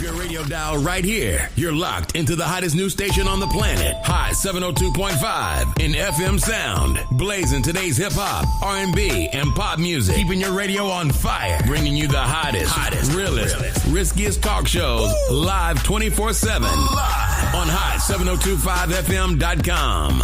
your radio dial right here. You're locked into the hottest news station on the planet. Hot 702.5 in FM sound. Blazing today's hip-hop, R&B, and pop music. Keeping your radio on fire. Bringing you the hottest, realest, riskiest talk shows live 24/7 on hot7025fm.com.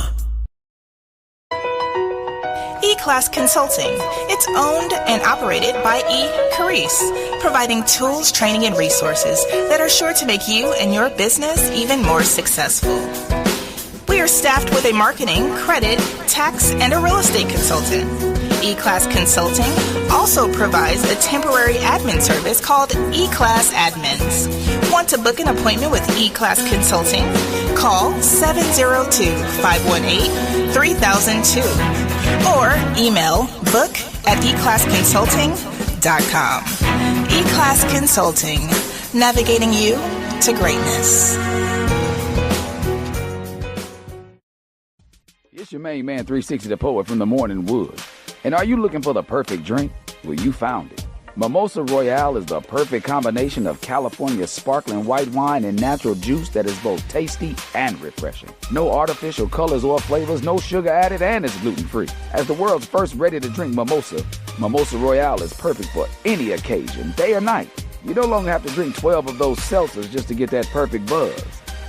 E-Class Consulting. It's owned and operated by E-Carice, providing tools, training, and resources that are sure to make you and your business even more successful. We are staffed with a marketing, credit, tax, and a real estate consultant. E-Class Consulting also provides a temporary admin service called E-Class Admins. Want to book an appointment with E-Class Consulting? Call 702-518-3002 or email book@eclassconsulting.com. E-Class Consulting, navigating you to greatness. It's your main man, 360 the Poet from the Morning Wood. And are you looking for the perfect drink? Well, you found it. Mimosa Royale is the perfect combination of California sparkling white wine and natural juice that is both tasty and refreshing. No artificial colors or flavors, no sugar added, and it's gluten-free. As the world's first ready-to-drink mimosa, Mimosa Royale is perfect for any occasion, day or night. You no longer have to drink 12 of those seltzers just to get that perfect buzz.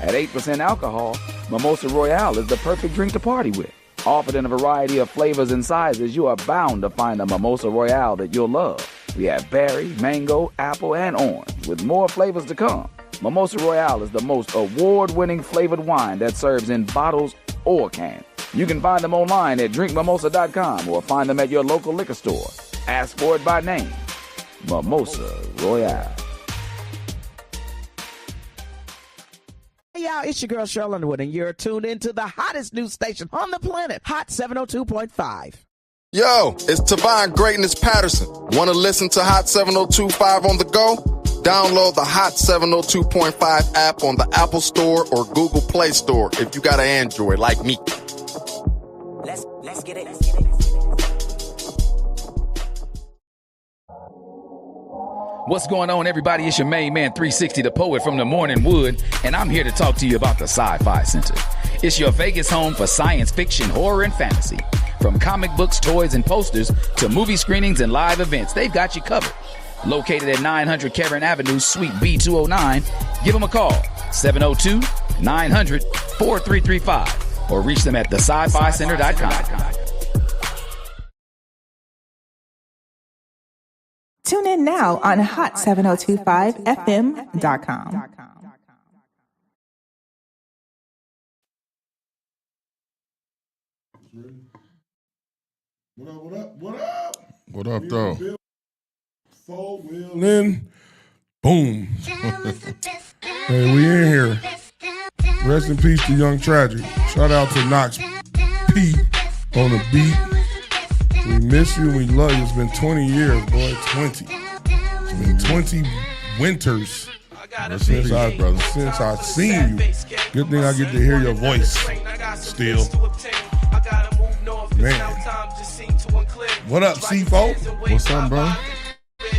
At 8% alcohol, Mimosa Royale is the perfect drink to party with. Offered in a variety of flavors and sizes, you are bound to find a Mimosa Royale that you'll love. We have berry, mango, apple, and orange, with more flavors to come. Mimosa Royale is the most award-winning flavored wine that serves in bottles or cans. You can find them online at drinkmimosa.com or find them at your local liquor store. Ask for it by name. Mimosa Royale. Hey y'all, it's your girl Cheryl Underwood, and you're tuned into the hottest news station on the planet, Hot 702.5. Yo, it's Tavon Greatness Patterson. Want to listen to Hot 702.5 on the go? Download the Hot 702.5 app on the Apple Store or Google Play Store if you got an Android like me. Let's get it. What's going on, everybody? It's your main man, 360 the Poet from the Morning Wood, and I'm here to talk to you about the Sci-Fi Center. It's your Vegas home for science fiction, horror, and fantasy. From comic books, toys, and posters to movie screenings and live events, they've got you covered. Located at 900 Cameron Avenue, Suite B209, give them a call, 702-900-4335, or reach them at thescificenter.com. Tune in now on hot7025fm.com. What up, though? Four wheel in. Boom. Hey, we in here. Rest in peace to Young Tragic. Shout out to Knox P on the beat. We miss you. We love you. It's been 20 years, boy. 20. It's been 20 winters since I've seen you. Good thing I get to hear your voice still. Man. What up, C4? What's up, bro?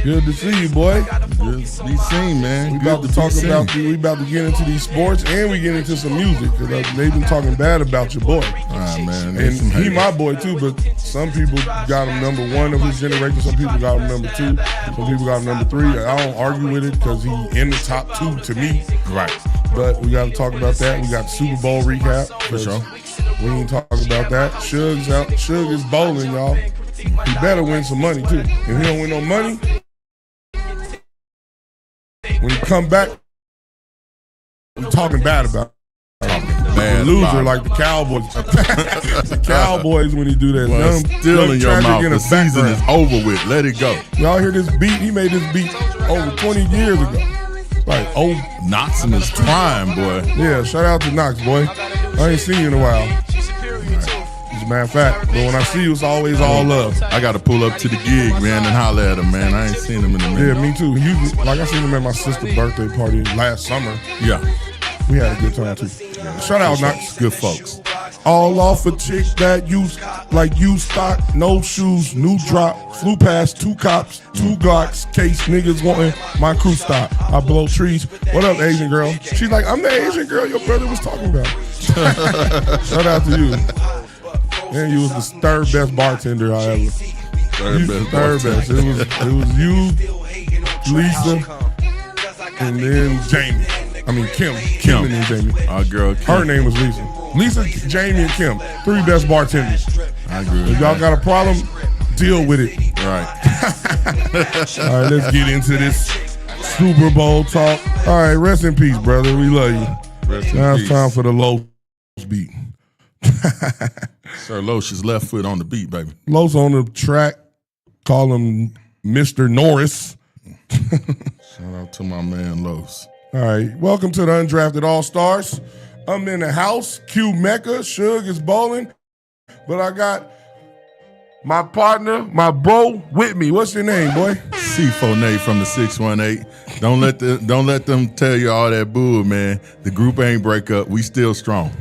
Good to see you, boy. Good to be seen, man. We about to talk about we about to get into these sports and we get into some music because they've been talking bad about your boy. Man, and he my boy too, but some people got him number one of his generation. Some people got him number two. Some people got him number three. I don't argue with it because he in the top two to me. Right. But we got to talk about that. We got the Super Bowl recap. For sure. We ain't talking about that. Suge's out. Suge is bowling, y'all. He better win some money too. If he don't win no money, when he come back, I'm talking bad about the loser like the Cowboys. The Cowboys when he do that. Well, still in your mouth. The season is over with. Let it go. Y'all hear this beat? He made this beat over 20 years ago. Like, Knox in his prime, boy. Yeah, shout out to Knox, boy. I ain't seen you in a while. As a matter of fact, but when I see you, it's always all love. I got to pull up to the gig, man, and holler at him, man. I ain't seen him in a minute. Yeah, me too. I seen him at my sister's birthday party last summer. Yeah. We had a good time too. Shout out, Knox. Good folks. All off a chick that use like you stock, no shoes, new drop, flew past 2 cops, 2 Glocks, case niggas wanting my crew stop. I blow trees. What up, Asian girl? She's like, I'm the Asian girl your brother was talking about. Shout out to you. And you was the third best bartender I ever. Third best. It was you, Lisa, and then Jamie. I mean Kim and then Jamie. Our girl Kim. Her name was Lisa. Lisa, Jamie, and Kim. 3 best bartenders. I agree. If y'all got a problem, deal with it. Right. All right, let's get into this Super Bowl talk. All right, rest in peace, brother. We love you. Now it's time for the Los beat. Sir Losh's left foot on the beat, baby. Los on the track. Call him Mr. Norris. Shout out to my man Los. All right, welcome to the Undrafted Allstars. I'm in the house. Q Mecca, Suge is bowling, but I got my partner, my bro, with me. What's your name, boy? C4Nate from the 618. Don't let them tell you all that bull, man. The group ain't break up. We still strong.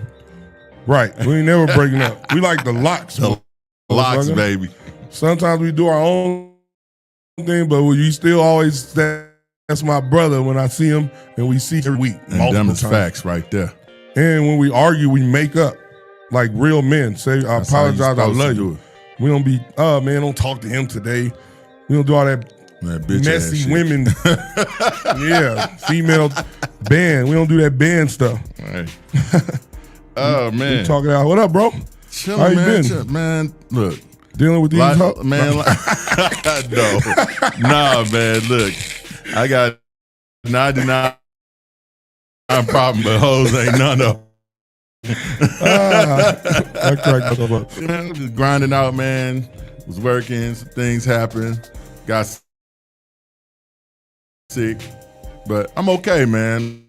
Right. We ain't never breaking up. We like the locks. The locks, baby. Sometimes we do our own thing, but you still always that's my brother when I see him and we see every week. And them is facts right there. And when we argue, we make up like real men. Say, I apologize, I love you. We don't be, oh man, don't talk to him today. We don't do all that messy women. Yeah, female band. We don't do that band stuff. Right. Oh man. We talking out. What up, bro? Chill, how you man. been? Man, look. Dealing with these man. Nah, man, look. I got 99 problem, but hoes ain't none of them. I cracked up. Just grinding out, man. Was working. Some things happened. Got sick, but I'm okay, man.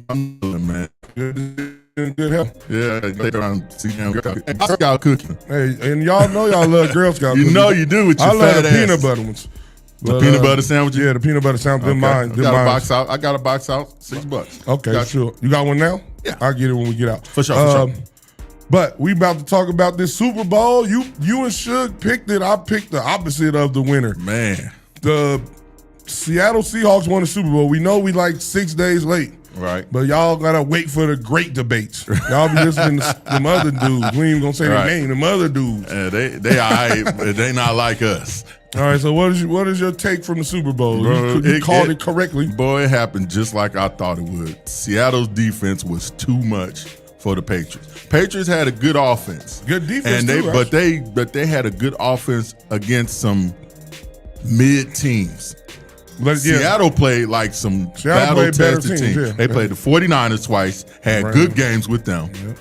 I'm good, man. Good health. Yeah, they around Girl Scout cooking. Hey, and y'all know y'all love Girl Scout cookies. You know you do with your I love the ass. peanut butter ones. The peanut butter sandwiches? Yeah, the peanut butter sandwiches. Okay. Mine. I got a box out. $6. Okay, sure. You got one now? Yeah. I'll get it when we get out. For sure. But we about to talk about this Super Bowl. You and Suge picked it. I picked the opposite of the winner. Man. The Seattle Seahawks won the Super Bowl. We know we like 6 days late. Right. But y'all got to wait for the great debates. Y'all be listening to them other dudes. We ain't even going to say their name. Them other dudes. They all right, but they not like us. All right, so what is your take from the Super Bowl? Bro, you called it correctly. Boy, it happened just like I thought it would. Seattle's defense was too much for the Patriots. Patriots had a good offense. Good defense, but they had a good offense against some mid teams. Seattle played like some battle-tested teams. Yeah. They played the 49ers twice, had good games with them. Yep.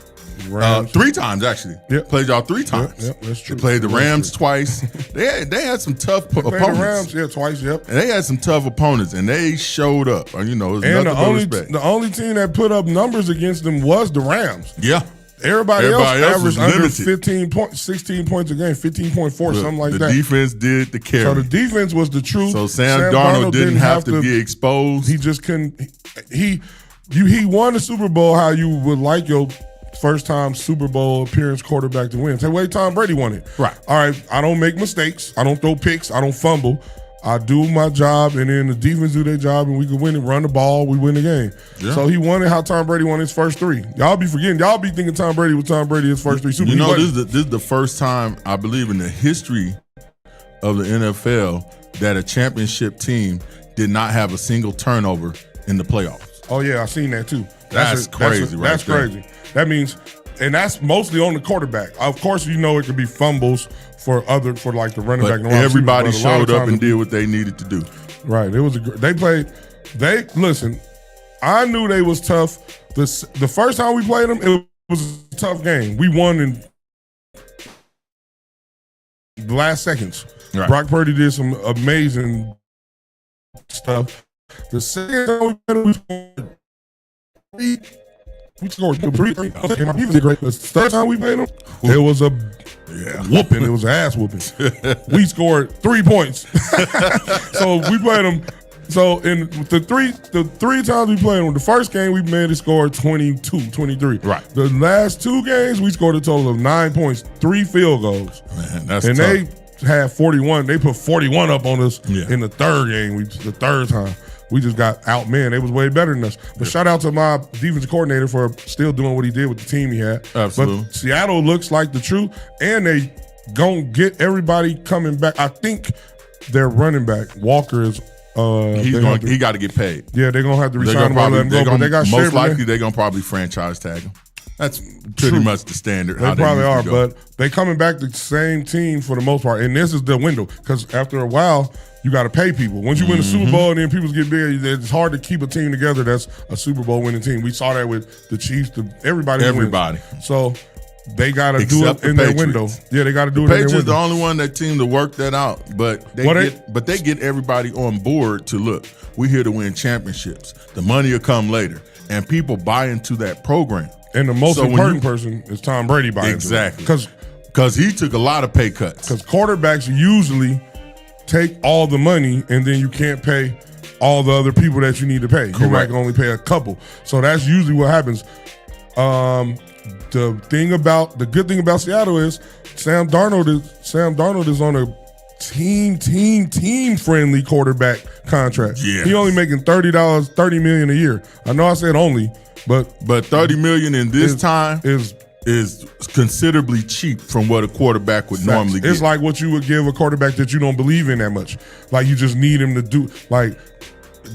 3 times, actually. Yep. Played y'all 3 times. Yep, that's true. They played the Rams twice. They had some tough opponents. Played the Rams, twice, yep. And they had some tough opponents, and they showed up. You know, and the only team that put up numbers against them was the Rams. Yeah. Everybody else averaged under 15 points, 16 points a game, 15.4, something like that. The defense did the carry. So the defense was the truth. So Sam Darnold didn't have to be exposed. He just couldn't. He won the Super Bowl how you would like your first time Super Bowl appearance quarterback to win. Say, wait, Tom Brady won it. Right. All right, I don't make mistakes. I don't throw picks. I don't fumble. I do my job, and then the defense do their job, and we can win it. Run the ball, we win the game. Yeah. So he won it how Tom Brady won his first 3. Y'all be forgetting. Y'all be thinking Tom Brady was Tom Brady his first 3 Super Bowls. You know, this is the first time, I believe, in the history of the NFL that a championship team did not have a single turnover in the playoffs. Oh, yeah, I seen that, too. That's crazy, right? That's crazy. That means, and that's mostly on the quarterback. Of course, you know it could be fumbles for like the running back. And everybody showed up and did what they needed to do. Right. It was listen, I knew they was tough. The first time we played them, it was a tough game. We won in the last seconds. Right. Brock Purdy did some amazing stuff. The second time we played them, we scored 3. Okay, my defense did great. The third time we played them, it was a whooping. It was an ass whooping. We scored 3 points. So we played them So in the three times we played them, the first game we managed to score 22, 23. Right. The last 2 games we scored a total of 9 points, 3 field goals. Man, that's and tough. They had 41. They put 41 up on us in the third game. The third time. We just got outmanned. They was way better than us. But shout out to my defensive coordinator for still doing what he did with the team he had. Absolutely. But Seattle looks like the truth, and they gonna get everybody coming back. I think their running back Walker is. He got to get paid. Yeah, they're gonna have to resign him and let him go. But they got most likely they're gonna probably franchise tag him. That's pretty much the standard. They probably are, but they coming back the same team for the most part. And this is the window because after a while, you got to pay people. Once you win a Super Bowl and then people get big, it's hard to keep a team together that's a Super Bowl winning team. We saw that with the Chiefs. Everybody. So they got to do it in their window. Yeah, they got to do it in their window. Patriots the only one that team to work that out, but they get everybody on board to look. We're here to win championships. The money will come later, and people buy into that program. And the most important person is Tom Brady buying exactly because he took a lot of pay cuts. Because quarterbacks usually take all the money, and then you can't pay all the other people that you need to pay. Correct. You might only pay a couple. So that's usually what happens. The good thing about Seattle is Sam Darnold is on a team friendly quarterback contract. Yes. He only making $30 million a year. I know I said only, but $30 million in this time is considerably cheap from what a quarterback would normally get. It's like what you would give a quarterback that you don't believe in that much. Like you just need him to do, like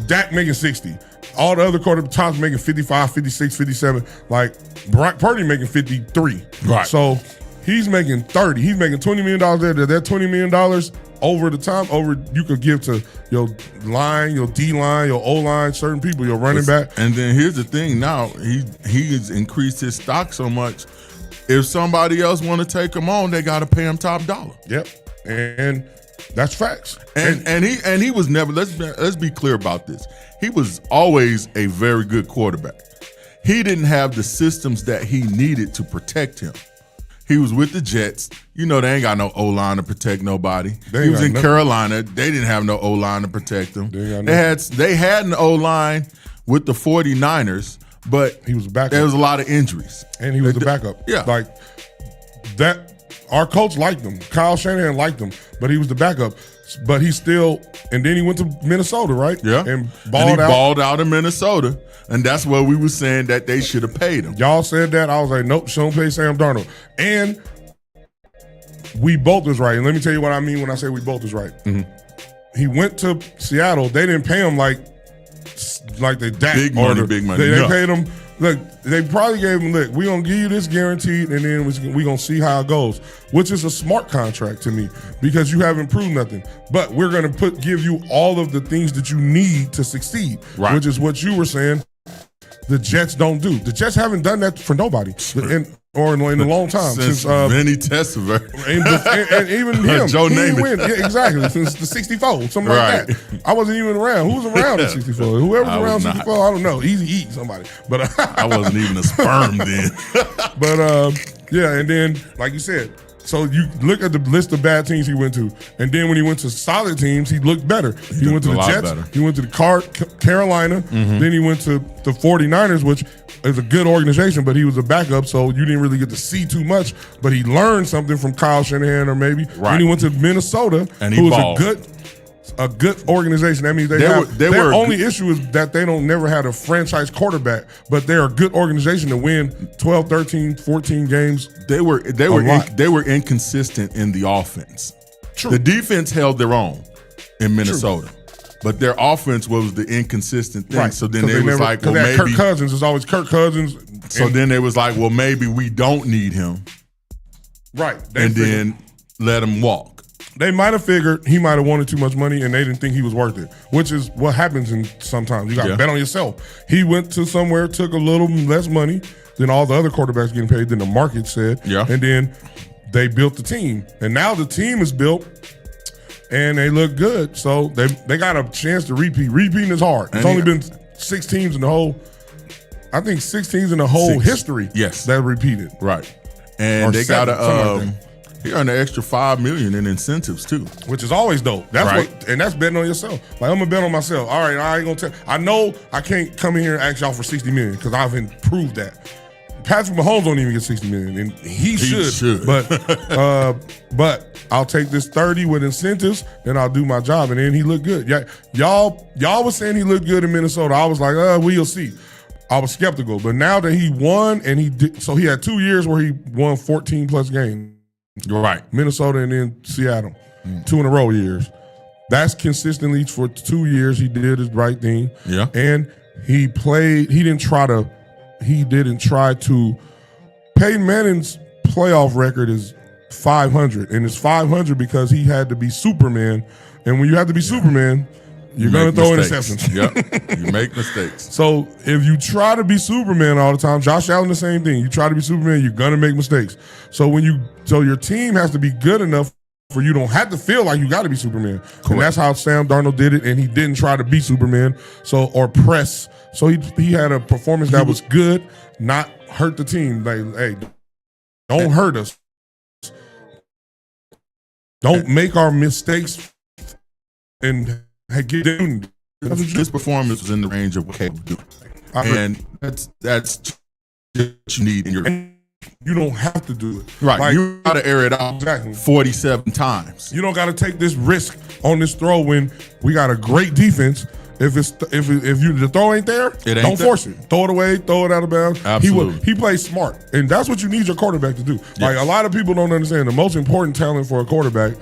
Dak making 60. All the other quarterbacks making 55, 56, 57. Like Brock Purdy making 53. Right. So he's making 30. He's making $20 million there. That $20 million over the time, you could give to your line, your D-line, your O-line, certain people, your running back. And then here's the thing now, he's increased his stock so much. If somebody else want to take him on, they got to pay him top dollar. Yep. And that's facts. And he was never, let's be clear about this. He was always a very good quarterback. He didn't have the systems that he needed to protect him. He was with the Jets. You know, they ain't got no O-line to protect nobody. He was in Carolina. They didn't have no O-line to protect him. They had an O-line with the 49ers, but he was a backup. There was a lot of injuries. And he was the backup. Yeah. Like that, our coach liked him. Kyle Shanahan liked him, but he was the backup. But he still, and then he went to Minnesota, right? Yeah. And balled out in Minnesota. And that's where we were saying that they should have paid him. Y'all said that. I was like, nope, don't pay Sam Darnold. And we both was right. And let me tell you what I mean when I say we both was right. Mm-hmm. He went to Seattle. They didn't pay him like they Dak. Big money. They paid him. Look, they probably gave him, look, we're going to give you this guaranteed, and then we're going to see how it goes, which is a smart contract to me because you haven't proved nothing. But we're going to give you all of the things that you need to succeed, right. Which is what you were saying the Jets don't do. The Jets haven't done that for nobody in a long time. Since Vinny Testaverde. And even him. Joe Namath. Yeah, exactly. Since the 64, something like that. I wasn't even around. Who was around in 64? Whoever was around 64, I don't know. Easy eat somebody. But I wasn't even a sperm then. But yeah, and then like you said, so you look at the list of bad teams he went to, and then when he went to solid teams, he looked better. He went to the Jets. Better. He went to the Carolina. Mm-hmm. Then he went to the 49ers, which is a good organization, but he was a backup, so you didn't really get to see too much. But he learned something from Kyle Shanahan, or maybe. Right. Then he went to Minnesota, and who was a good organization. That means their only issue is that they don't never had a franchise quarterback, but they're a good organization to win 12, 13, 14 games. They were inconsistent in the offense. True. The defense held their own in Minnesota. True. But their offense was the inconsistent thing. Right. So then they was like, well, maybe Kirk Cousins is always Kirk Cousins. So then they was like, well, maybe we don't need him. Right. Then let him walk. They might have figured he might have wanted too much money and they didn't think he was worth it, which is what happens sometimes. You got to bet on yourself. He went to somewhere, took a little less money than all the other quarterbacks getting paid than the market said. Yeah. And then they built the team. And now the team is built and they look good. So they got a chance to repeat. Repeating is hard. It's only been 6 teams in the whole, I think 6 teams in the whole history that repeated. Right. And they got He earned an extra $5 million in incentives too, which is always dope. That's right. and that's betting on yourself. Like, I'm gonna bet on myself. All right, I ain't gonna tell. I know I can't come in here and ask y'all for $60 million because I've improved that. Patrick Mahomes don't even get $60 million, and he should. But I'll take this 30 with incentives, then I'll do my job, and then he looked good. Yeah, y'all was saying he looked good in Minnesota. I was like, we'll see. I was skeptical, but now that he won, and he did, so he had 2 years where he won 14 plus games. Right, Minnesota and then Seattle, 2 in a row years. That's consistently for 2 years. He did his right thing. Yeah, and he played. He didn't try to. Peyton Manning's playoff record is 500, and it's 500 because he had to be Superman. And when you have to be Superman, you're going to throw interceptions. Yep, you make mistakes. So if you try to be Superman all the time, Josh Allen, the same thing. You try to be Superman, you're going to make mistakes. So your team has to be good enough for you don't have to feel like you got to be Superman. Correct. And that's how Sam Darnold did it, and he didn't try to be Superman or press. So he had a performance that was good, not hurt the team. Like, hey, don't hurt us. Don't make our mistakes and get them. This performance was in the range of what Caleb would do. And that's what you need in your. You don't have to do it. Right. Like, you got to air it out 47 times. You don't got to take this risk on this throw when we got a great defense. If the throw ain't there, don't force it. Throw it away, throw it out of bounds. Absolutely. He plays smart. And that's what you need your quarterback to do. Yes. Like, a lot of people don't understand the most important talent for a quarterback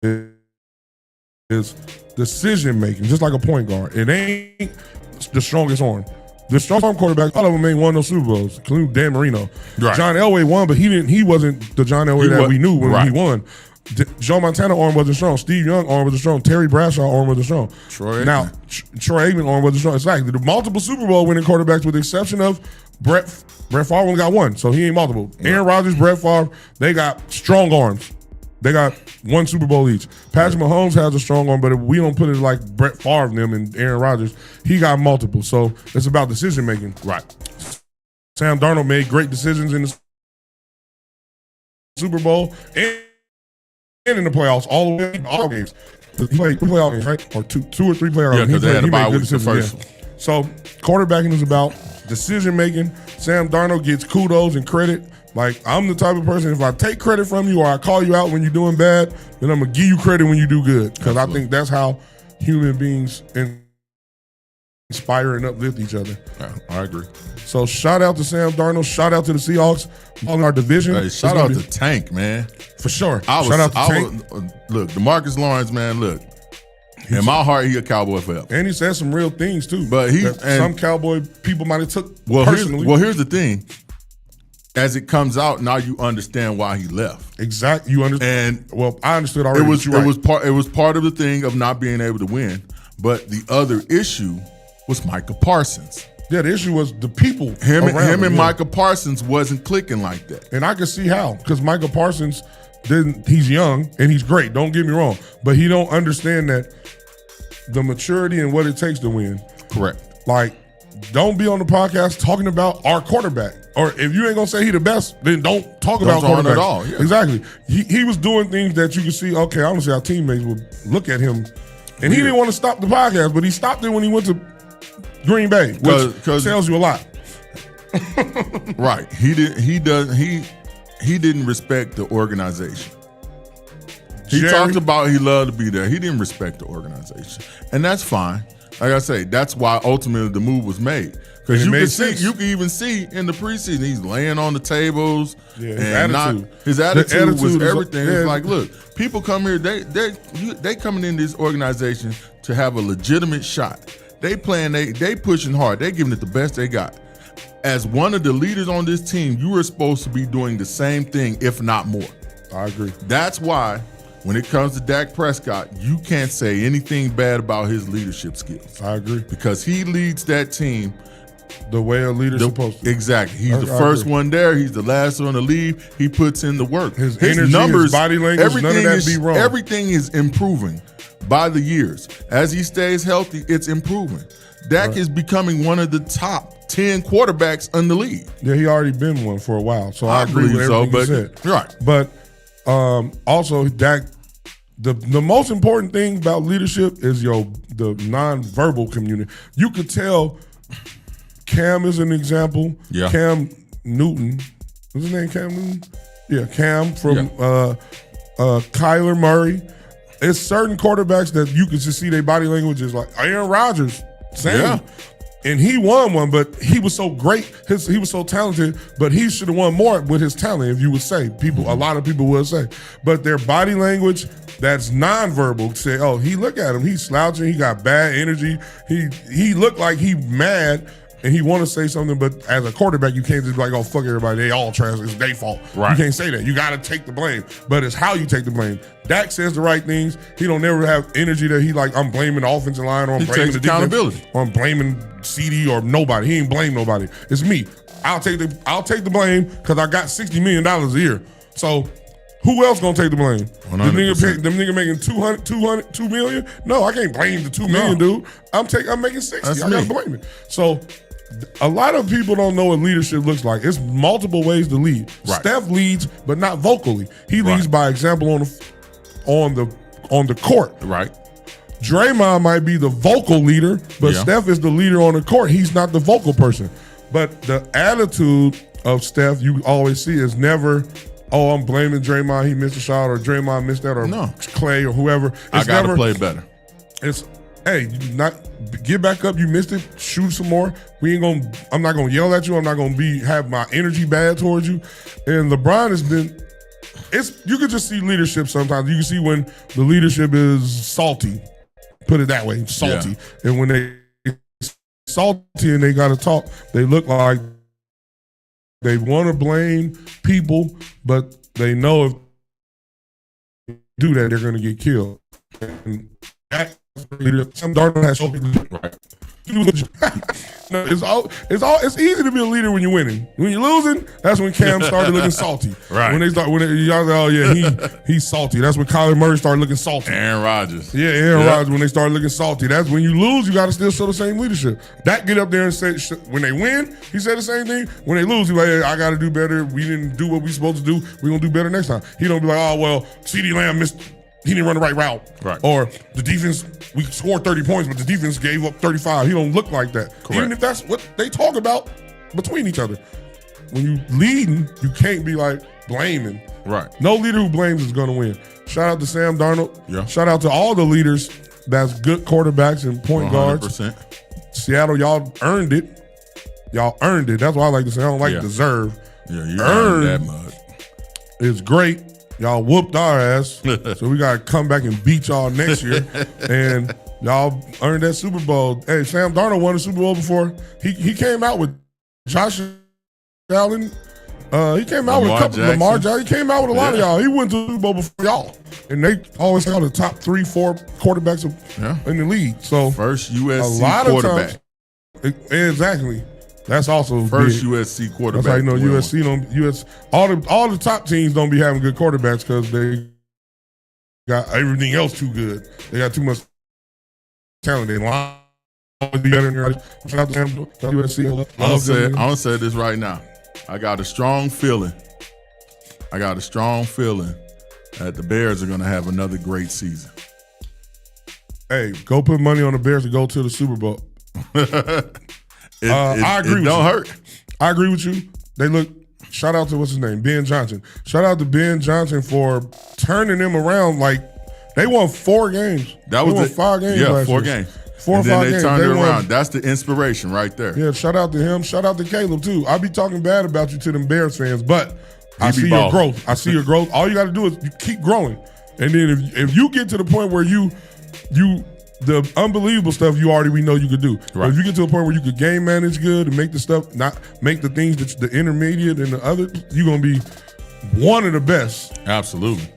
is decision making, just like a point guard. It ain't the strongest arm. The strongest arm quarterback, all of them ain't won no Super Bowls, including Dan Marino. Right. John Elway won, but he wasn't the John Elway that we knew when he won. Joe Montana arm wasn't strong. Steve Young arm wasn't strong. Terry Bradshaw arm wasn't strong. Troy Aikman arm wasn't strong. Exactly. The multiple Super Bowl winning quarterbacks, with the exception of Brett Favre, only got one, so he ain't multiple. Aaron Rodgers, Brett Favre, they got strong arms. They got one Super Bowl each. Patrick Mahomes has a strong arm, but if we don't put it like Brett Favre and them and Aaron Rodgers, he got multiple. So it's about decision making. Right. Sam Darnold made great decisions in the Super Bowl and in the playoffs, all the way in all games. He played playoff games, right? Or two or three playoff games. Yeah, because they had a bye week the first one. So quarterbacking is about decision making. Sam Darnold gets kudos and credit. Like, I'm the type of person, if I take credit from you or I call you out when you're doing bad, then I'm going to give you credit when you do good. Because I think that's how human beings inspire and uplift each other. Yeah, I agree. So shout out to Sam Darnold. Shout out to the Seahawks on our division. Hey, shout out to Tank, man. For sure. Shout out to Tank. Look, DeMarcus Lawrence, man, look. In my heart, he a Cowboy forever. And he said some real things, too. But some Cowboy people might have took personally. Here's the thing. As it comes out, now you understand why he left. Exactly. You understand. And I understood already. It was part of the thing of not being able to win. But the other issue was Micah Parsons. Yeah, the issue was the people. Him and Micah Parsons wasn't clicking like that. And I can see how, because Micah Parsons he's young and he's great. Don't get me wrong, but he don't understand that the maturity and what it takes to win. Correct. Like, don't be on the podcast talking about our quarterback. Or if you ain't gonna say he the best, then don't talk about quarterback at all. Yeah. Exactly. He was doing things that you could see. Okay, honestly, our teammates would look at him, and he didn't want to stop the podcast, but he stopped it when he went to Green Bay, which tells you a lot. Right. He didn't respect the organization. He talked about he loved to be there. He didn't respect the organization, and that's fine. Like I say, that's why ultimately the move was made. Because you can even see in the preseason, he's laying on the tables. Yeah, his attitude was everything. It's like, look, people come here, they coming in this organization to have a legitimate shot. They playing, they pushing hard. They giving it the best they got. As one of the leaders on this team, you are supposed to be doing the same thing, if not more. I agree. That's why when it comes to Dak Prescott, you can't say anything bad about his leadership skills. I agree. Because he leads that team the way a leader's supposed to. Exactly. He's the first one there. He's the last one to leave. He puts in the work. His energy, numbers, his body language, none of that be wrong. Everything is improving by the years. As he stays healthy, it's improving. Dak is becoming one of the top 10 quarterbacks in the league. Yeah, he already been one for a while. So I agree with everything you said. Right. But Also, Dak, the most important thing about leadership is the nonverbal community. You could tell Cam is an example. Yeah. Cam Newton. What's his name, Cam Newton? Yeah, Cam from Kyler Murray. It's certain quarterbacks that you can just see their body language is like Aaron Rodgers. Same. Yeah. And he won one, but he was so great. He was so talented, but he should have won more with his talent, if you would say. A lot of people would say. But their body language that's nonverbal say, oh, look at him. He's slouching. He got bad energy. He looked like he mad and he want to say something, but as a quarterback, you can't just be like, oh, fuck everybody. They all trash. It's their fault. Right. You can't say that. You got to take the blame. But it's how you take the blame. Dak says the right things. He don't never have energy that he like, I'm blaming the offensive line or I'm blaming the accountability. Defense, or I'm blaming CD or nobody. He ain't blame nobody. It's me. I'll take the blame because I got $60 million a year. So who else gonna take the blame? 100%. Them nigga making $2 million? No, I can't blame the $2 million, dude. I'm making 60. I gotta blame it. So a lot of people don't know what leadership looks like. It's multiple ways to lead. Right. Steph leads, but not vocally. He leads by example on the court. Right. Draymond might be the vocal leader, but Steph is the leader on the court. He's not the vocal person. But the attitude of Steph you always see is never, oh, I'm blaming Draymond, he missed a shot, or Draymond missed that, or Clay, or whoever. I got to play better. It's, hey, get back up, you missed it, shoot some more. I'm not gonna yell at you, I'm not gonna have my energy bad towards you. And LeBron has been, you can just see leadership sometimes. You can see when the leadership is salty. Put it that way, salty. Yeah. And when they salty and they got to talk, they look like they want to blame people, but they know if they do that, they're going to get killed. And that Sam Darnold has right. It's easy to be a leader when you're winning. When you're losing, that's when Cam started looking salty. Right. Y'all say, oh yeah, he's salty. That's when Kyler Murray started looking salty. Aaron Rodgers. Yeah, Aaron Rodgers, when they started looking salty. That's when you lose, you got to still show the same leadership. That get up there and say, when they win, he said the same thing. When they lose, he's like, hey, I got to do better. We didn't do what we supposed to do. We're going to do better next time. He don't be like, oh, well, CeeDee Lamb missed. He didn't run the right route. Right. Or the defense, we scored 30 points, but the defense gave up 35. He don't look like that. Correct. Even if that's what they talk about between each other. When you leading, you can't be like blaming. Right. No leader who blames is going to win. Shout out to Sam Darnold. Yeah. Shout out to all the leaders that's good quarterbacks and point 100%. Guards. Seattle, y'all earned it. Y'all earned it. That's why I like to say. I don't like deserve. Yeah, you earned that mug. It's great. Y'all whooped our ass, so we got to come back and beat y'all next year. And y'all earned that Super Bowl. Hey, Sam Darnold won the Super Bowl before. He came out with Josh Allen. He came out with a couple of Lamar Jackson. He came out with a lot of y'all. He went to the Super Bowl before y'all. And they always have the top 3-4 quarterbacks in the league. So first USC quarterback. Exactly. That's also first big. USC quarterback. That's how you know USC don't. All the top teams don't be having good quarterbacks because they got everything else too good. They got too much talent. They line be better than USC. I'm gonna say this right now. I got a strong feeling that the Bears are gonna have another great season. Hey, go put money on the Bears to go to the Super Bowl. I agree with you. Don't hurt. I agree with you. They look. Shout out to what's his name, Ben Johnson. Shout out to Ben Johnson for turning them around. Like they won 4 games. They won 5 games. Yeah, last 4 year. games. 4 or 5 games. They turned it around. That's the inspiration right there. Yeah. Shout out to him. Shout out to Caleb too. I be talking bad about you to them Bears fans, but I see your growth. I see your growth. All you got to do is you keep growing, and then if you get to the point where you the unbelievable stuff we know you could do. Right. But if you get to a point where you could game manage good and make the stuff, not make the things that the intermediate and the other, you're gonna be one of the best. Absolutely.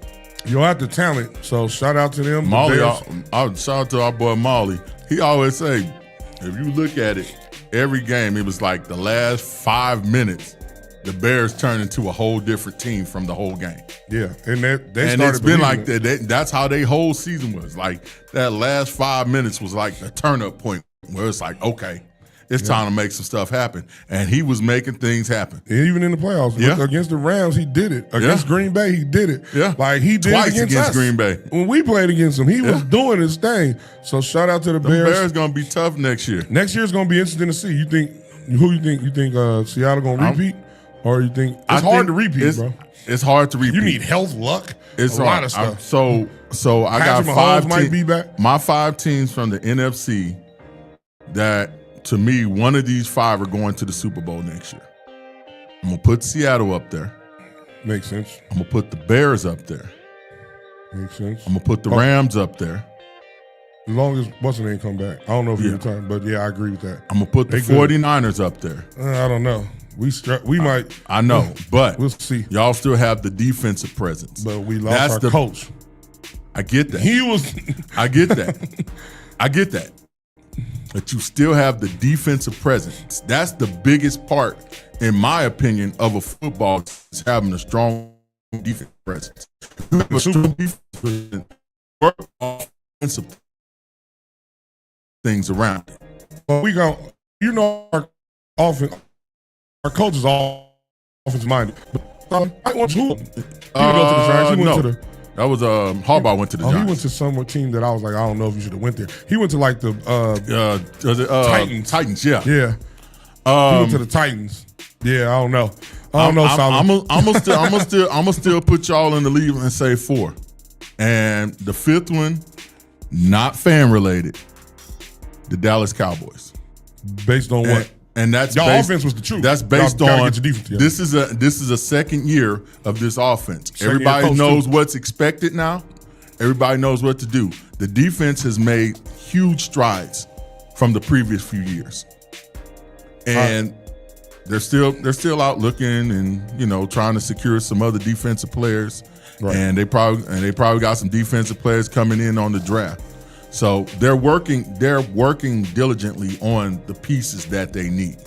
You'll have the talent. So shout out to them. Molly, shout out to our boy Molly. He always say, if you look at it, every game, it was like the last 5 minutes, the Bears turned into a whole different team from the whole game. Yeah, and it's been like that. That's how their whole season was. Like that last 5 minutes was like the turn-up point where it's like, okay. It's time to make some stuff happen. And he was making things happen. Even in the playoffs. Yeah. Against the Rams, he did it. Against Green Bay, he did it. Yeah. Like he did Twice it against us. Green Bay. When we played against him, he was doing his thing. So shout out to the Bears. The Bears going to be tough next year. Next year is going to be interesting to see. You think Seattle going to repeat? Or you think it's hard to repeat, bro? It's hard to repeat. You need health, luck, it's a lot of stuff. So I got Patrick five Mahomes might be back. My 5 teams from the NFC that, to me, one of these 5 are going to the Super Bowl next year. I'm going to put Seattle up there. Makes sense. I'm going to put the Bears up there. Makes sense. I'm going to put the Rams up there. As long as what's-the-name come back. I don't know if he retired, but yeah, I agree with that. I'm going to put the 49ers up there. I don't know. We might. I know, but we'll see. Y'all still have the defensive presence. But we lost our coach. I get that. He was. I get that. I get that. But you still have the defensive presence. That's the biggest part, in my opinion, of a football is having a strong defensive presence. You have a strong defensive presence. Work offensive things around it. Well, we go. Our offense. Our coach is all offensive minded. I went to go to the Giants. He went to the. That was Harbaugh went to the Giants. He went to some team that I was like, I don't know if you should have went there. He went to like the Titans. Titans, yeah. Yeah. He went to the Titans. Yeah, I don't know. I'm gonna still put y'all in the lead and say 4. And the 5th one, not fan related, the Dallas Cowboys. Based on what? And that's y'all offense was the truth. That's based on defense, yeah. This is a second year of this offense. Everybody knows what's expected now. Everybody knows what to do. The defense has made huge strides from the previous few years, and they're still out looking and trying to secure some other defensive players. Right. And they probably got some defensive players coming in on the draft. So they're working diligently on the pieces that they need.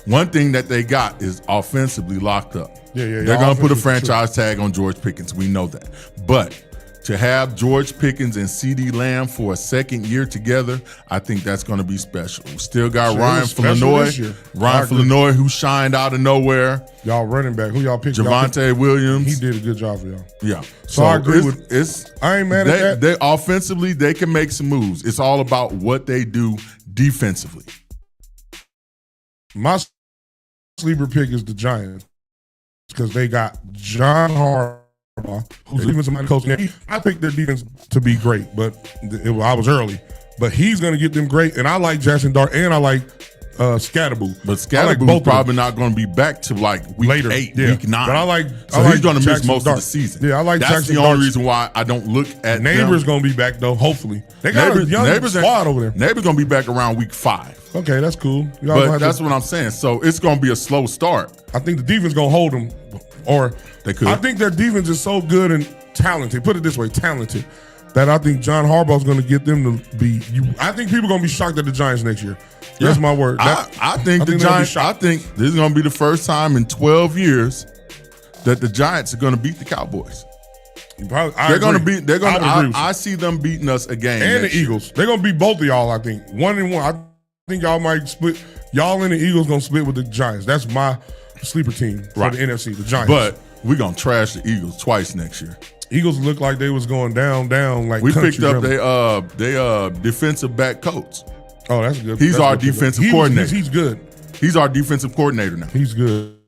One thing that they got is offensively locked up. Yeah. They're going to put a franchise tag on George Pickens. We know that. But to have George Pickens and CeeDee Lamb for a second year together, I think that's going to be special. We still got Ryan Flournoy, who shined out of nowhere. Y'all running back, who y'all picked? Javonte Williams. He did a good job for y'all. Yeah. So I agree with. I ain't mad at that. They offensively, they can make some moves. It's all about what they do defensively. My sleeper pick is the Giants because they got John Harbaugh, who's defensive minded coach. I picked their defense to be great, but I was early. But he's going to get them great, and I like Jackson Dart, and I like Scatterboo. But Scatterboo's probably not going to be back to like week 8, week 9. But he's going to miss most of the season. Yeah, I like That's Jackson the only Dart. reason why I don't look at Neighbors going to be back though. Hopefully, they got a young squad over there. Neighbors going to be back around week 5. Okay, that's cool. But that's what I'm saying. So it's going to be a slow start. I think the defense going to hold them, or they could. I think their defense is so good and talented. Put it this way, talented. That I think John Harbaugh is going to get them to be. I think people are going to be shocked at the Giants next year. That's my word. I think the Giants. I think this is going to be the first time in 12 years that the Giants are going to beat the Cowboys. They're going to beat. They're going to. I see them beating us again. And the Eagles. They're going to beat both of y'all. I think 1-1. I think y'all might split. Y'all and the Eagles going to split with the Giants. That's my sleeper team for the NFC. The Giants. But we're going to trash the Eagles twice next year. Eagles look like they was going down like we picked up their defensive back coach. Oh, that's good. He's our defensive coordinator. He's good. He's our defensive coordinator now. He's good.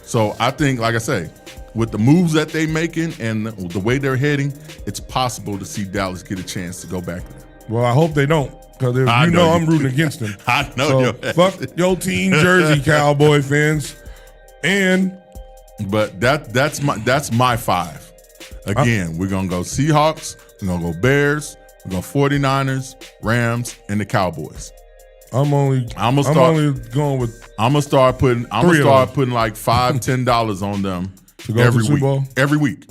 So I think, like I say, with the moves that they making and the way they're heading, it's possible to see Dallas get a chance to go back there. Well, I hope they don't, because I'm rooting against them. I know. So fuck your team jersey, Cowboy fans. But that's my 5. Again, we're going to go Seahawks, we're going to go Bears, we're going to 49ers, Rams, and the Cowboys. I'm only going with I'm going to start putting like $5-10 on them to go every to the Super Bowl? Every week.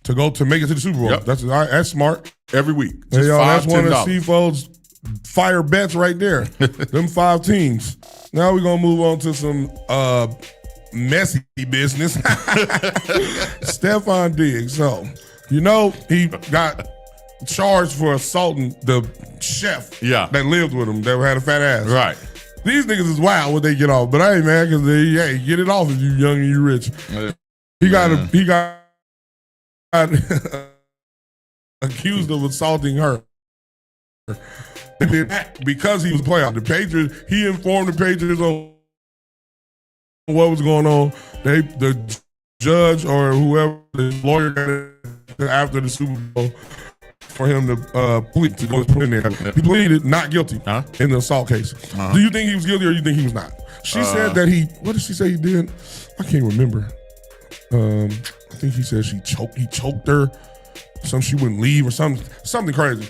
To make it to the Super Bowl. Yep. That's smart. Every week. Hey, y'all, that's one of CFO's fire bets right there. Them 5 teams. Now we're going to move on to some messy business. Stephon Diggs. So, he got charged for assaulting the chef that lived with him that had a fat ass. Right. These niggas is wild when they get off, but I ain't mad because hey, get it off if you young and you rich. He got accused of assaulting her. Because he was playing the Patriots, he informed the Patriots on what was going on. The judge or whoever, the lawyer after the Super Bowl, for him to plead to go in there. He pleaded not guilty in the assault case. Do you think he was guilty or you think he was not? She said that what did she say he did? I can't remember. I think he said he choked her, she wouldn't leave or something crazy.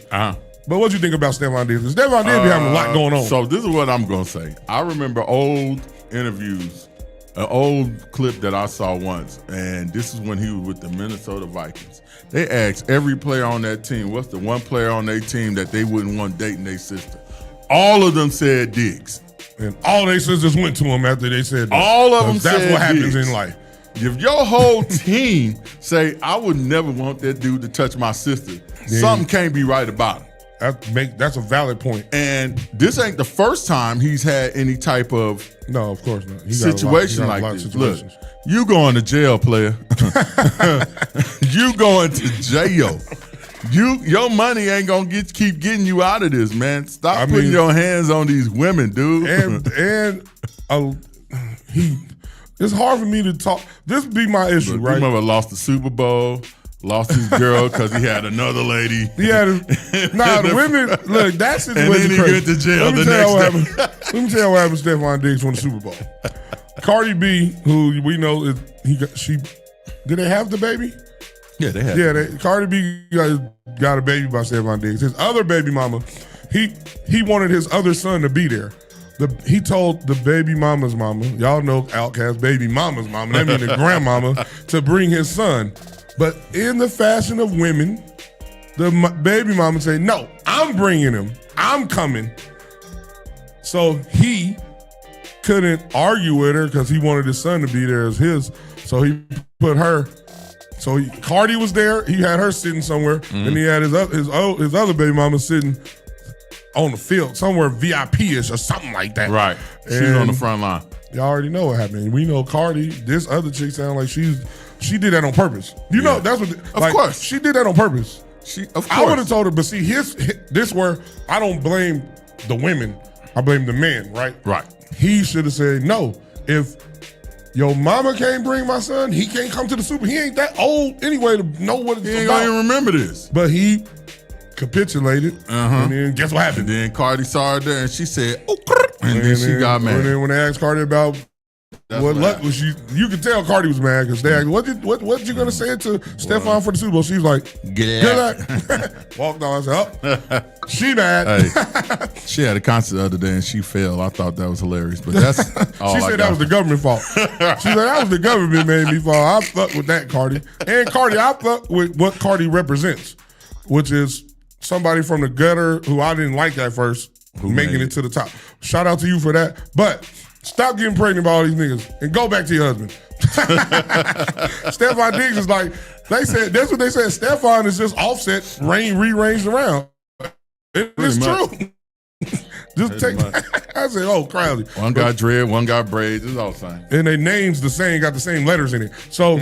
But what do you think about Stephon Diggs? Stephon Diggs be having a lot going on. So this is what I'm going to say. I remember old interviews, an old clip that I saw once, and this is when he was with the Minnesota Vikings. They asked every player on that team, what's the one player on their team that they wouldn't want dating their sister? All of them said Diggs. And all their sisters went to him after they said that. All of them said that's what happens Diggs. in life. If your whole team say, I would never want that dude to touch my sister, something can't be right about him. That's a valid point. And this ain't the first time he's had any type of no, of course not. Situation like this. Look, you going to jail, player. You going to jail. Your money ain't gonna keep getting you out of this, man. Stop putting your hands on these women, dude. It's hard for me to talk. This would be my issue, right? Remember, lost the Super Bowl. Lost his girl because he had another lady. The women, look, that situation and then he crazy. went to jail the next day. Let me tell you what happened to Stephon Diggs won the Super Bowl. Cardi B, who we know, did they have the baby? Yeah, they had. Yeah, Cardi B got a baby by Stephon Diggs. His other baby mama, he wanted his other son to be there. He told the baby mama's mama, y'all know Outkast baby mama's mama, that means the grandmama, to bring his son. But in the fashion of women, the baby mama say, no, I'm bringing him. I'm coming. So he couldn't argue with her because he wanted his son to be there as his. So he put her. So Cardi was there. He had her sitting somewhere. And he had his other baby mama sitting on the field, somewhere VIP-ish or something like that. Right. She was on the front line. Y'all already know what happened. We know Cardi, this other chick sound like she did that on purpose. You know, that's what. Of course, she did that on purpose. Of course, I would have told her, but see, this where I don't blame the women, I blame the men. Right. He should have said no. If your mama can't bring my son, he can't come to the Super. He ain't that old anyway to know what it's about. He ain't gonna even remember this. But he capitulated, and then guess what happened? And then Cardi saw her there, and she said, "Oh," and then she got mad. And then when they asked Cardi about what luck was, you could tell Cardi was mad because they asked, what you gonna say to Stephon for the Super Bowl? She was like, "Good luck." Walked on. I said, "Oh, she mad." Hey, she had a concert the other day and she failed. I thought that was hilarious, but that's all she said that was the government fault. She said that was the government made me fall. I fuck with that, Cardi. And Cardi, I fuck with what Cardi represents, which is somebody from the gutter who I didn't like at first, making it to the top. Shout out to you for that. But stop getting pregnant by all these niggas and go back to your husband. Stephon Diggs is like, they said, that's what they said. Stephon is just Offset, rearranged around. It's true. Just take. I said, oh, Crowley. One got dread, one got braids. It's all the same. And their names the same, got the same letters in it. So,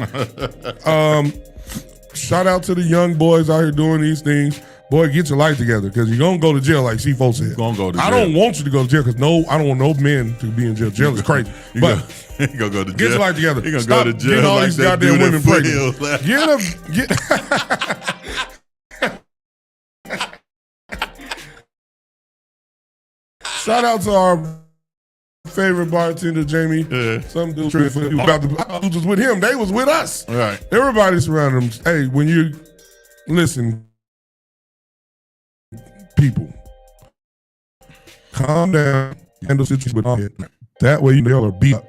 shout out to the young boys out here doing these things. Boy, get your life together because you're going to go to jail like C4 said. Gonna go to jail. I don't want you to go to jail because I don't want no men to be in jail. Jail is crazy. But he gonna go to jail. Get your life together. He gonna Stop go to jail getting all like these that goddamn dude women at pregnant. Get them. Shout out to our favorite bartender, Jamie. Some dude about the was with him. They was with us. All right. Everybody surrounded them. Hey, when you listen, people, calm down. Handle situations with all head. That way you know y'all are beat up.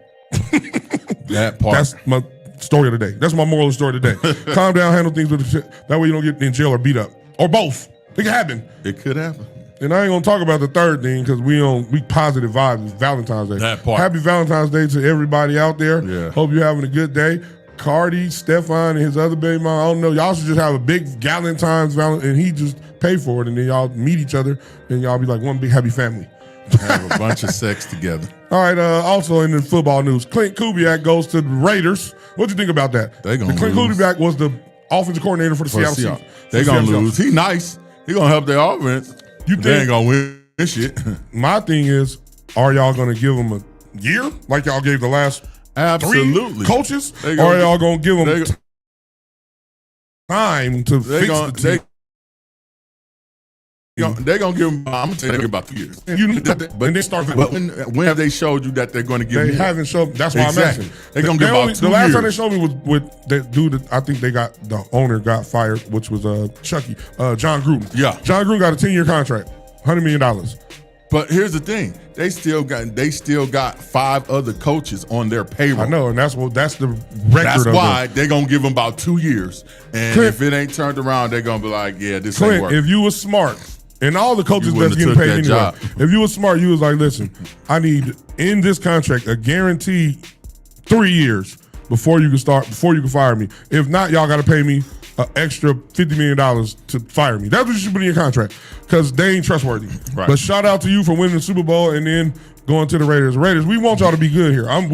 That part. That's my story of the day. That's my moral story of the day. Calm down, handle things with the shit. That way you don't get in jail or beat up. Or both. It can happen. It could happen. And I ain't gonna talk about the third thing because we positive vibes. It's Valentine's Day. That part. Happy Valentine's Day to everybody out there. Yeah. Hope you're having a good day. Cardi, Stephon, and his other baby mom, I don't know. Y'all should just have a big Valentine's and he just pay for it, and then y'all meet each other, and y'all be like one big happy family. Have a bunch of sex together. All right. Also in the football news, Clint Kubiak goes to the Raiders. What do you think about that? They gonna Clint lose. Kubiak was the offensive coordinator for the Seattle Seahawks. They gonna lose. He nice. He gonna help their offense. They ain't gonna win this shit. My thing is, are y'all gonna give him a year like y'all gave the last Absolutely. 3 coaches, or are y'all gonna give them time to fix the team? They're gonna give them. I'm gonna tell you about 2 years. But they start. But when have they showed you that they're going to give? They haven't shown. That's why I'm asking. They're gonna give about 2 years. The last time they showed me was with that dude. That I think the owner got fired, which was Chucky, John Gruden. Yeah, John Gruden got a 10-year contract, $100 million. But here's the thing: they still got 5 other coaches on their payroll. I know, and that's the record. That's why they're gonna give them about 2 years. And Clint, if it ain't turned around, they're gonna be like, "Yeah, this ain't working." If you was smart, and all the coaches that's getting paid anyway, job. If you was smart, you was like, "Listen, I need in this contract a guaranteed 3 years before you can fire me. If not, y'all got to pay me an extra $50 million to fire me." That's what you should put in your contract, because they ain't trustworthy. Right. But shout out to you for winning the Super Bowl and then going to the Raiders. Raiders, we want y'all to be good here. I'm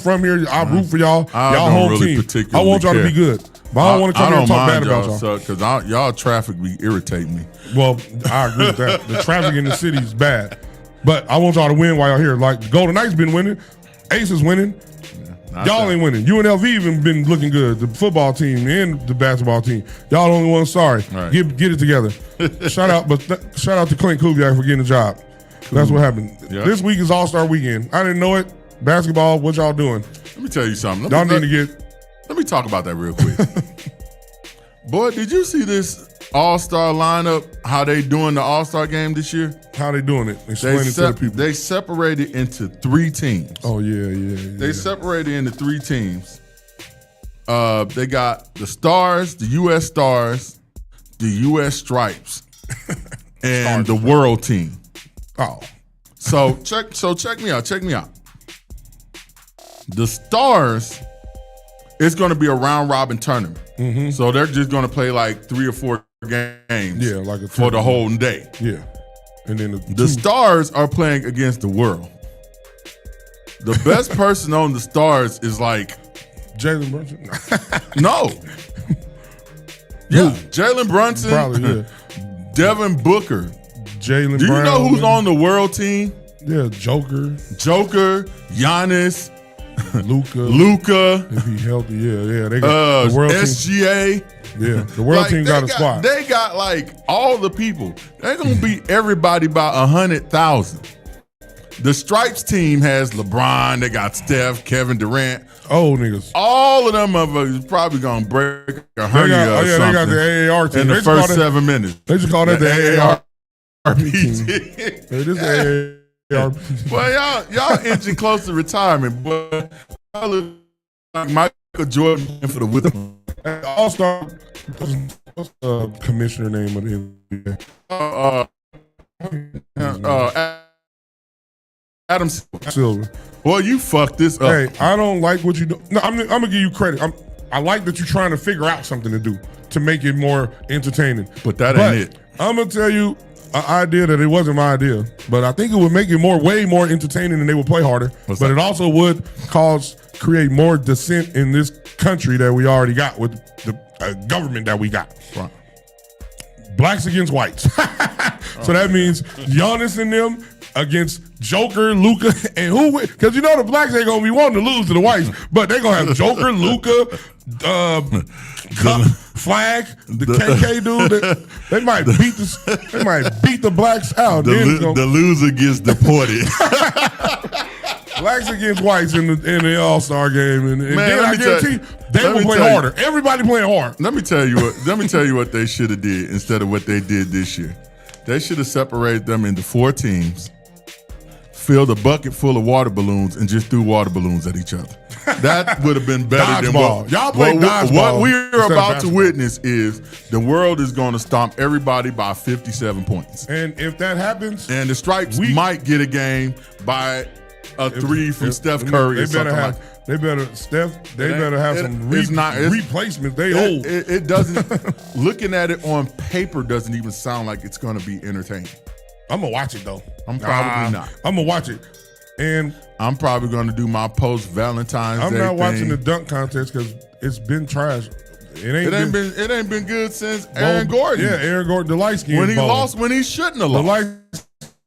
from here. I root for y'all. Y'all home team. I want y'all to be good. But I don't want to come here and talk bad about y'all. Because y'all traffic be irritating me. Well, I agree with that. The traffic in the city is bad. But I want y'all to win while y'all here. Like, the Golden Knights been winning. Ace is winning. Y'all ain't winning. UNLV even been looking good. The football team and the basketball team. Y'all the only ones sorry. Right. Get it together. Shout out to Clint Kubiak for getting the job. That's what happened. Yep. This week is All-Star Weekend. I didn't know it. Basketball, what y'all doing? Let me tell you something. Y'all need to get... Let me talk about that real quick. Boy, did you see this All-Star lineup, how they doing the All-Star game this year? How they doing it? Explain it to the people. They separated into 3 teams. Oh, yeah. They separated into 3 teams. They got the Stars, the U.S. Stars, the U.S. Stripes, and the World Team. Oh. So check me out. The Stars, it's going to be a round-robin tournament. Mm-hmm. So they're just going to play like 3 or 4 games for the whole day. Yeah. And then the Stars are playing against the world. The best person on the Stars is like Jalen Brunson. No. Yeah, Jalen Brunson. Probably, yeah. Devin Booker. Jalen. Do you know who's on the world team? Yeah, Joker, Giannis, Luka. If he healthy, yeah. They got the world SGA. Team. Yeah, the world team got a squad. They got like all the people. They're gonna beat everybody by 100,000. The Stripes team has LeBron. They got Steph, Kevin Durant. Oh, niggas. All of them motherfuckers probably gonna break a hernia or something. They got the AAR team in the first 7 minutes. They just call that the AAR team. It is the AAR. Well, y'all inching close to retirement, but y'all look like Michael Jordan for the Wizards. All-Star. What's the commissioner name of the NBA? Adam Silver. Boy, you fucked this up. Hey, I don't like what you do. No, I'm gonna give you credit. I like that you're trying to figure out something to do to make it more entertaining. But that ain't it. I'm gonna tell you an idea that it wasn't my idea, but I think it would make it way more entertaining and they would play harder. It also would create more dissent in this country that we already got with the government that we got. Right. Blacks against whites. So that means Giannis and them against Joker, Luka, and who? Because you know the blacks ain't gonna be wanting to lose to the whites, but they're gonna have Joker, Luka, Cup, Flag, the KK dude. They might beat the blacks out. The loser gets deported. Blacks against whites in the All-Star game, and Man, then I guarantee they will play harder. Everybody playing hard. Let me tell you what they should have did instead of what they did this year. They should have separated them into 4 teams, filled a bucket full of water balloons, and just threw water balloons at each other. That would have been better than what y'all play dodgeball. What we're about to witness is the world is going to stomp everybody by 57 points. And if that happens, and the Stripes might get a game by a 3 from Steph Curry. They better have some replacements. They old. It doesn't. Looking at it on paper doesn't even sound like it's going to be entertaining. I'm gonna watch it though. I'm probably not. I'm gonna watch it, and I'm probably gonna do my post Valentine's Day. I'm not watching thing. the dunk contest because it's been trash. It ain't been good since Aaron Gordon. Yeah, Aaron Gordon, the light skin. When he lost, when he shouldn't have lost. The light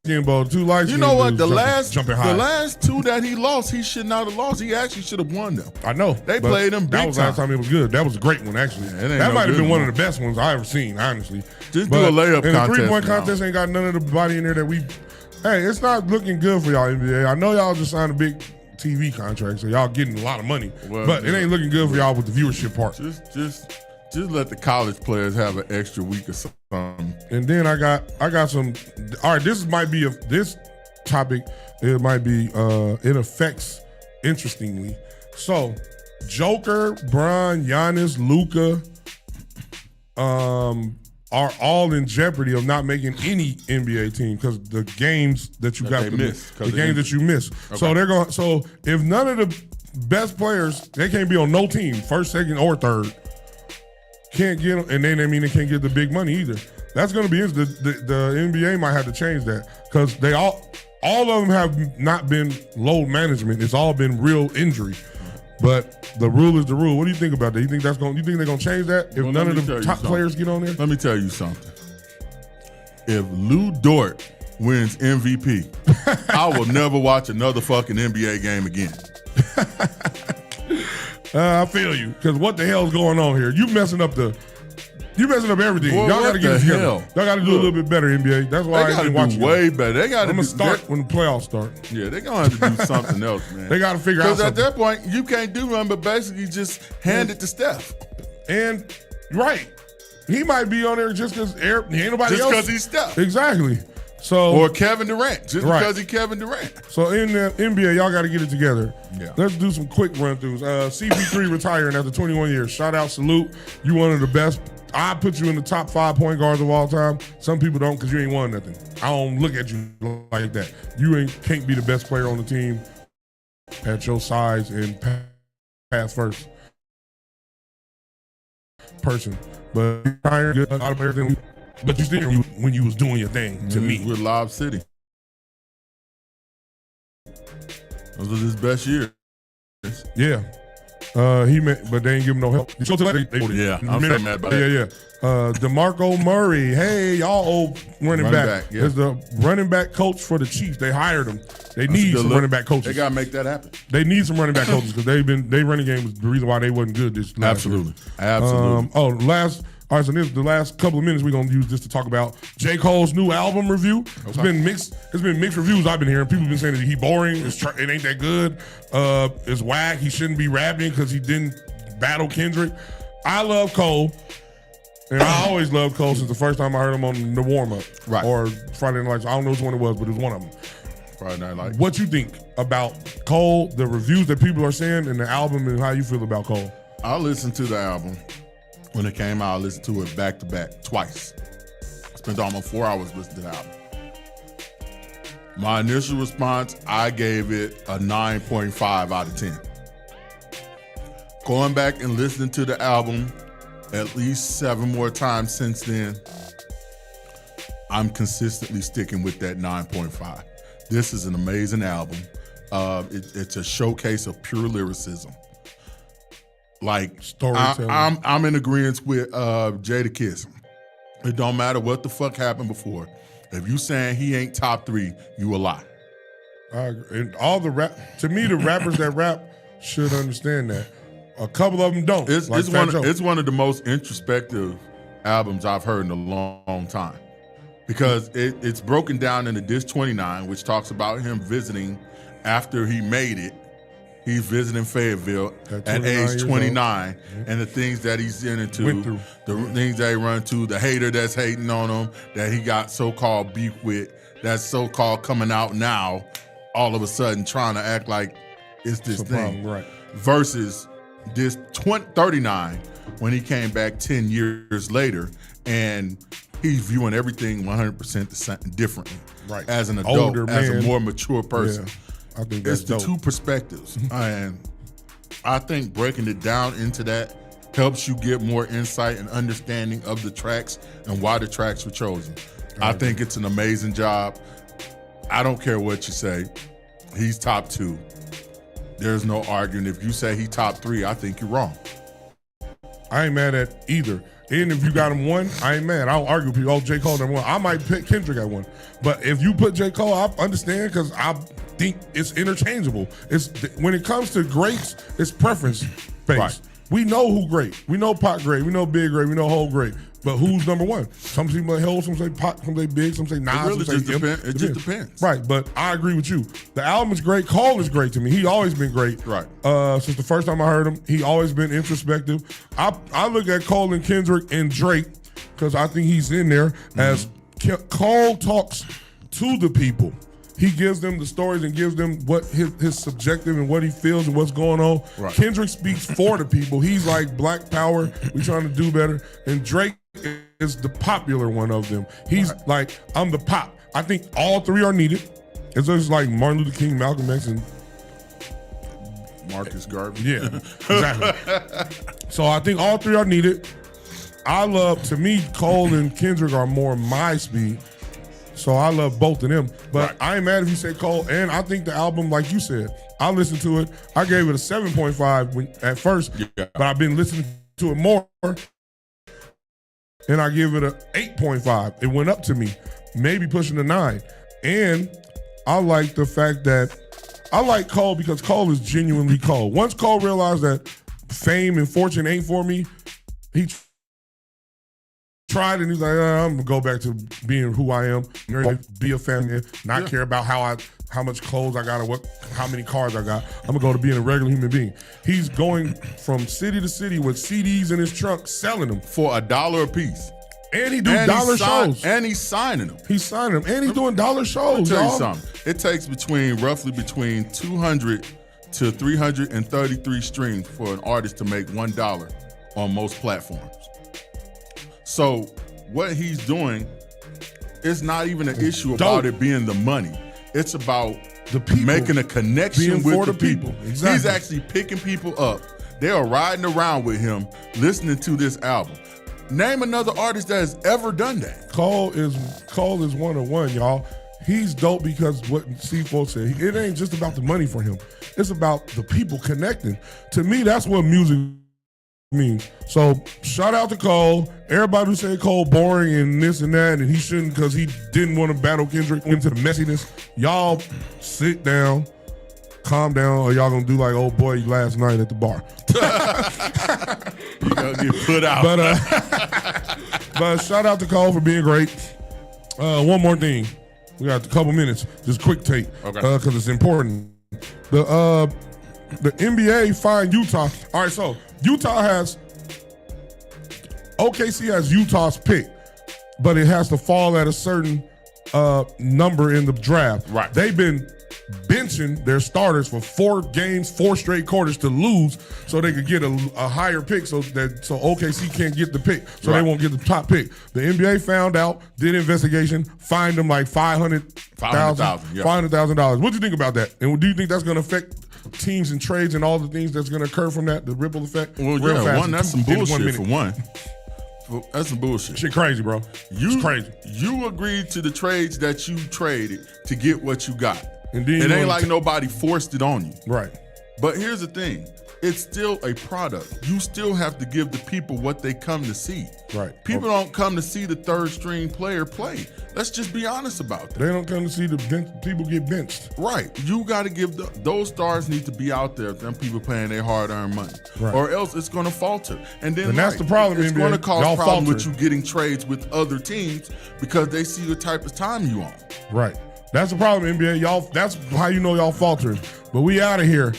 skin ball, 2 light skin. You know what? Jumping high. The last 2 that he lost, he should not have lost. He actually should have won them. I know. They played him big That was the last time it was good. That was a great one, actually. That might have been one of the best ones I ever seen, honestly. Just do a layup contest. And the 3-point contest ain't got none of the body in there that we. Hey, it's not looking good for y'all NBA. I know y'all just signed a big TV contract, so y'all getting a lot of money. But it ain't looking good for y'all with the viewership part. Just let the college players have an extra week or something. And then I got some. All right, this topic. It might be. It affects interestingly. So, Joker, Bron, Giannis, Luka, are all in jeopardy of not making any NBA team because the games that you got to miss, the games that you miss. Okay. So they're going. So if none of the best players, they can't be on no team, first, second, or third. Can't get them, and then they can't get the big money either. That's going to be the NBA might have to change that because they all of them have not been load management. It's all been real injury. But the rule is the rule. What do you think about that? You think they're going to change that if none of the top players get on there? Let me tell you something. If Lou Dort wins MVP, I will never watch another fucking NBA game again. I feel you. Because what the hell's going on here? You messing up everything. Boy, y'all got to get it together. Hell? Y'all got to do a little bit better, NBA. That's why I ain't watching. Way better. They got to start when the playoffs start. Yeah, they're gonna have to do something else, man. They got to figure out something. Because at that point, you can't do nothing but basically just hand it to Steph. And right, he might be on there just because ain't nobody else. Just because he's Steph. Exactly. So or Kevin Durant, just because he's Kevin Durant. So in the NBA, y'all got to get it together. Yeah. Let's do some quick run-throughs. CP3 retiring after 21 years. Shout out, salute. You one of the best. I put you in the top 5 point guards of all time. Some people don't because you ain't won nothing. I don't look at you like that. You can't be the best player on the team at your size and pass first person. But retiring, good, a lot of players didn't. But you still when you was doing your thing to me. With Lob City. Those was his best years. Yeah. But they ain't give him no help. I'm so mad about that. Yeah. DeMarco Murray. Hey, y'all old running back. Yeah. Is the running back coach for the Chiefs. They hired him. They need some running back coaches. They got to make that happen. They need some running back coaches because their running game was the reason why they wasn't good this last year. Absolutely. All right, so the last couple of minutes we're gonna use this to talk about J. Cole's new album review. Okay. It's been mixed reviews I've been hearing. People have been saying that he boring, it ain't that good, it's whack, he shouldn't be rapping because he didn't battle Kendrick. I love Cole, and I always loved Cole since the first time I heard him on the warm-up. Right. Or Friday Night Lights. I don't know which one it was, but it was one of them. Friday Night Lights. What you think about Cole, the reviews that people are saying, and the album, and how you feel about Cole? I listened to the album. When it came out, I listened to it back to back twice. Spent almost 4 hours listening to the album. My initial response, I gave it a 9.5 out of 10. Going back and listening to the album at least 7 more times since then, I'm consistently sticking with that 9.5. This is an amazing album. It's a showcase of pure lyricism. Like, I'm in agreement with Jadakiss. It don't matter what the fuck happened before. If you saying he ain't top 3, you a lie. I agree. And all the to me, the rappers that rap should understand that. A couple of them don't. It's one of the most introspective albums I've heard in a long time. Because it's broken down into Disc 29, which talks about him visiting after he made it. He's visiting Fayetteville at age 29, and the things that he's into, the things that he run into, the hater that's hating on him, that he got so-called beef with, that's so-called coming out now, all of a sudden trying to act like it's this thing. Problem, right. Versus this 39, when he came back 10 years later, and he's viewing everything 100% differently. Right. As an adult, older as man. A more mature person. Yeah. I think that's it's the dope. 2 perspectives. And I think breaking it down into that helps you get more insight and understanding of the tracks and why the tracks were chosen. I think it's an amazing job. I don't care what you say. He's top 2. There's no arguing. If you say he top 3, I think you're wrong. I ain't mad at either. And if you got him 1, I ain't mad. I don't argue with people. Oh, J. Cole number 1. I might pick Kendrick at 1. But if you put J. Cole, I understand because I think it's interchangeable. When it comes to greats, it's preference based. Right. We know who great. We know Pac great. We know Big great. We know Hov great. But who's number 1? Some people say Hov, some say Pac, some say Big, some say Nas. It really just depends. It just depends. Right, but I agree with you. The album is great. Cole is great to me. He always been great. Right. Since the first time I heard him, he always been introspective. I look at Cole and Kendrick and Drake because I think he's in there as Cole talks to the people. He gives them the stories and gives them what his subjective and what he feels and what's going on. Right. Kendrick speaks for the people. He's like Black Power. We trying to do better. And Drake is the popular one of them. He's like, I'm the pop. I think all 3 are needed. It's just like Martin Luther King, Malcolm X, and Marcus Garvey. Yeah, exactly. So I think all 3 are needed. To me, Cole and Kendrick are more my speed. So I love both of them. But I ain't mad if you say Cole. And I think the album, like you said, I listened to it. I gave it a 7.5 at first, but I've been listening to it more. And I give it a 8.5. It went up to me, maybe pushing a 9. And I like the fact that I like Cole because Cole is genuinely Cole. Once Cole realized that fame and fortune ain't for me, he tried and he's like, I'm gonna go back to being who I am, be a family, not care about how much clothes I got or how many cars I got. I'm gonna go to being a regular human being. He's going from city to city with CDs in his trunk, selling them for $1 a piece. And he do dollar shows. And he's signing them. He's signing them. And he's doing dollar shows. I'll tell you something. It takes roughly between 200 to 333 streams for an artist to make $1 on most platforms. So what he's doing is not even an issue about it being the money. It's about the people making a connection with the people. Exactly. He's actually picking people up. They are riding around with him, listening to this album. Name another artist that has ever done that. Cole is 101, y'all. He's dope because what C4 said, it ain't just about the money for him. It's about the people connecting. To me, that's what music means. So shout out to Cole. Everybody who say Cole boring and this and that, and he shouldn't because he didn't want to battle Kendrick into the messiness. Y'all sit down, calm down, or y'all gonna do like old boy last night at the bar. You gonna get put out. But shout out to Cole for being great. One more thing. We got a couple minutes. Just quick take. Okay. Because it's important. The NBA fined Utah. All right, so OKC has Utah's pick, but it has to fall at a certain number in the draft. Right. They've been benching their starters for 4 games, 4 straight quarters to lose so they could get a higher pick so OKC can't get the pick, so they won't get the top pick. The NBA found out, did investigation, fined them like $500,000. What do you think about that? And do you think that's going to affect teams and trades and all the things that's going to occur from that, the ripple effect? Well, that's some bullshit for one. That's some bullshit. Shit crazy, bro. It's crazy. You agreed to the trades that you traded to get what you got. And then it ain't like nobody forced it on you. Right. But here's the thing. It's still a product. You still have to give the people what they come to see. Right. People don't come to see the third string player play. Let's just be honest about that. They don't come to see the people get benched. Right. You got to give those stars need to be out there. Them people paying their hard-earned money. Right. Or else it's going to falter. And that's the problem. It's going to cause y'all problems falter. with you getting trades with other teams because they see the type of time you on. Right. That's the problem, NBA. Y'all. That's how you know y'all faltering. But we out of here.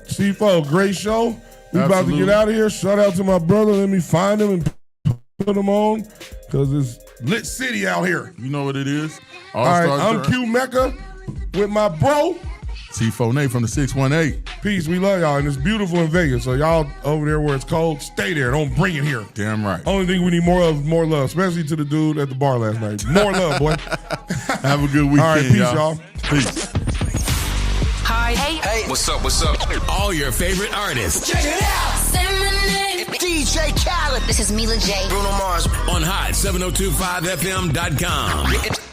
C4, great show. We about to get out of here. Shout out to my brother. Let me find him and put him on because it's lit city out here. You know what it is? All right, I'm Q Mecca with my bro. C4 Nate from the 618. Peace. We love y'all. And it's beautiful in Vegas. So y'all over there where it's cold, stay there. Don't bring it here. Damn right. Only thing we need more of, more love, especially to the dude at the bar last night. More love, boy. Have a good weekend, all right, peace, y'all. Peace. Hi. Hey. What's up? All your favorite artists. Check it out. Say my name. DJ Khaled. This is Mila J. Bruno Mars. On hot 7025fm.com.